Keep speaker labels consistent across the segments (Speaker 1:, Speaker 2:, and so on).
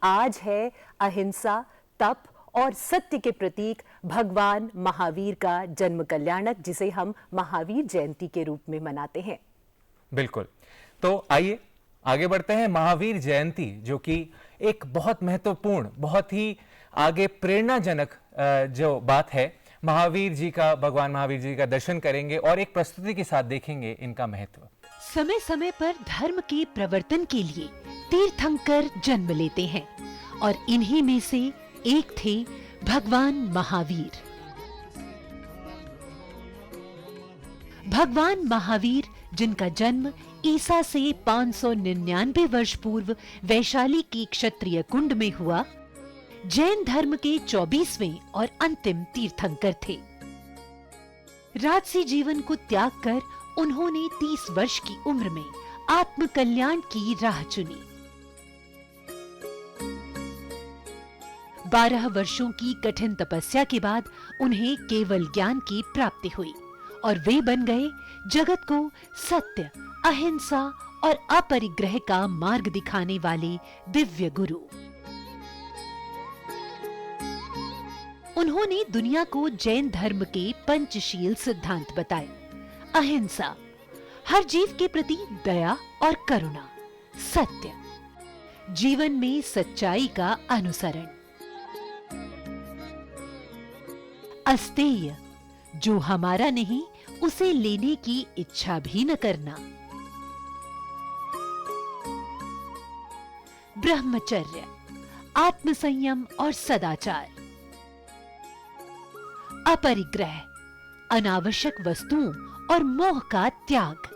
Speaker 1: आज है अहिंसा, तप और सत्य के प्रतीक भगवान महावीर का जन्म कल्याणक, जिसे हम महावीर जयंती के रूप में मनाते हैं।
Speaker 2: बिल्कुल। तो आइए आगे बढ़ते हैं। महावीर जयंती जो कि एक बहुत महत्वपूर्ण, बहुत ही आगे प्रेरणाजनक जो बात है, महावीर जी का, भगवान महावीर जी का दर्शन करेंगे और एक प्रस्तुति के साथ देखेंगे इनका महत्व।
Speaker 3: समय समय पर धर्म के प्रवर्तन के लिए तीर्थंकर जन्म लेते हैं और इन्हीं में से एक थे भगवान महावीर। भगवान महावीर, जिनका जन्म ईसा से 599 वर्ष पूर्व वैशाली की क्षत्रिय कुंड में हुआ, जैन धर्म के 24वें और अंतिम तीर्थंकर थे। राजसी जीवन को त्याग कर उन्होंने 30 वर्ष की उम्र में आत्म कल्याण की राह चुनी। 12 वर्षों की कठिन तपस्या के बाद उन्हें केवल ज्ञान की प्राप्ति हुई और वे बन गए जगत को सत्य, अहिंसा और अपरिग्रह का मार्ग दिखाने वाले दिव्य गुरु। उन्होंने दुनिया को जैन धर्म के पंचशील सिद्धांत बताए। अहिंसा, हर जीव के प्रति दया और करुणा। सत्य, जीवन में सच्चाई का अनुसरण। अस्तेय, जो हमारा नहीं उसे लेने की इच्छा भी न करना। ब्रह्मचर्य, आत्मसंयम और सदाचार। अपरिग्रह, अनावश्यक वस्तुओं और मोह का त्याग।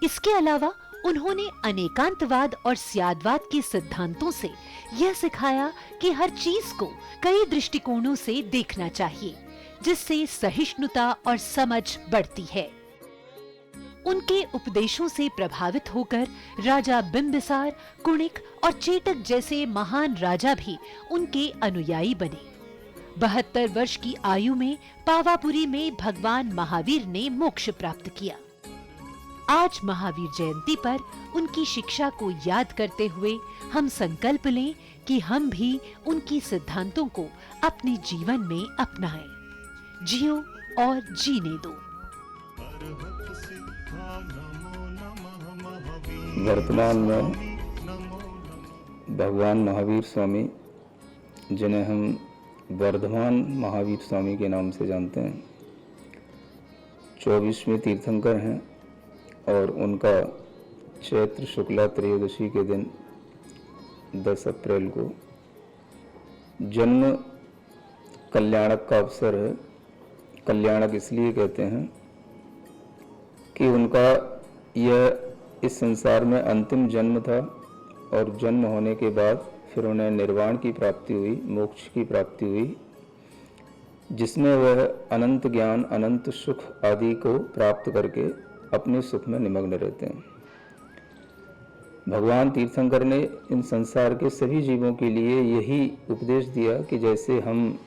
Speaker 3: इसके अलावा उन्होंने अनेकांतवाद और स्यादवाद के सिद्धांतों से यह सिखाया कि हर चीज को कई दृष्टिकोणों से देखना चाहिए, जिससे सहिष्णुता और समझ बढ़ती है। उनके उपदेशों से प्रभावित होकर राजा बिंबिसार, कुणिक और चेटक जैसे महान राजा भी उनके अनुयायी बने। 72 वर्ष की आयु में पावापुरी में भगवान महावीर ने मोक्ष प्राप्त किया। आज महावीर जयंती पर उनकी शिक्षा को याद करते हुए हम संकल्प लें कि हम भी उनकी सिद्धांतों को अपने जीवन में अपनाएं। जियो और जीने दो।
Speaker 4: वर्तमान में भगवान महावीर स्वामी, जिन्हें हम वर्धमान महावीर स्वामी के नाम से जानते हैं, 24वें तीर्थंकर हैं और उनका चैत्र शुक्ला त्रयोदशी के दिन 10 अप्रैल को जन्म कल्याणक का अवसर है। कल्याणक इसलिए कहते हैं कि उनका यह इस संसार में अंतिम जन्म था और जन्म होने के बाद फिर उन्हें निर्वाण की प्राप्ति हुई, मोक्ष की प्राप्ति हुई, जिसमें वह अनंत ज्ञान, अनंत सुख आदि को प्राप्त करके अपने सुख में निमग्न रहते हैं। भगवान तीर्थंकर ने इन संसार के सभी जीवों के लिए यही उपदेश दिया कि जैसे हम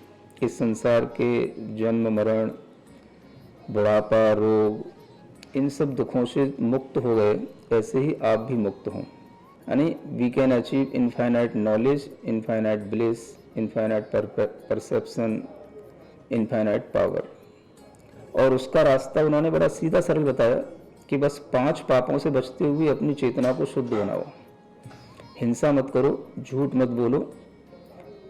Speaker 4: इस संसार के जन्म, मरण, बुढ़ापा, रोग, इन सब दुखों से मुक्त हो गए, ऐसे ही आप भी मुक्त हों। यानी we can achieve infinite knowledge, infinite bliss, infinite perception, infinite power. और उसका रास्ता उन्होंने बड़ा सीधा सरल बताया कि बस 5 पापों से बचते हुए अपनी चेतना को शुद्ध बनाओ। हिंसा मत करो, झूठ मत बोलो,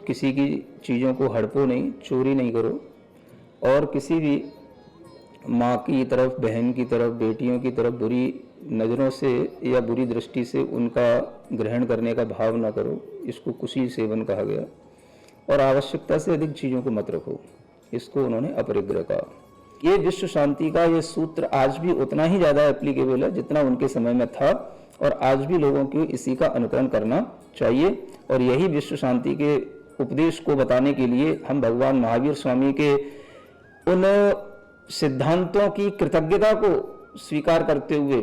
Speaker 4: किसी की चीज़ों को हड़पो नहीं, चोरी नहीं करो, और किसी भी माँ की तरफ, बहन की तरफ, बेटियों की तरफ बुरी नज़रों से या बुरी दृष्टि से उनका ग्रहण करने का भाव ना करो। इसको कुशील सेवन कहा गया। और आवश्यकता से अधिक चीज़ों को मत रखो, इसको उन्होंने अपरिग्रह कहा। ये विश्व शांति का ये सूत्र आज भी उतना ही ज़्यादा एप्लीकेबल है जितना उनके समय में था, और आज भी लोगों को इसी का अनुकरण करना चाहिए। और यही विश्व शांति के उपदेश को बताने के लिए हम भगवान महावीर स्वामी के उन सिद्धांतों की कृतज्ञता को स्वीकार करते हुए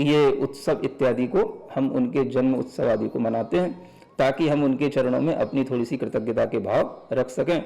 Speaker 4: ये उत्सव इत्यादि को, हम उनके जन्म उत्सव आदि को मनाते हैं, ताकि हम उनके चरणों में अपनी थोड़ी सी कृतज्ञता के भाव रख सकें।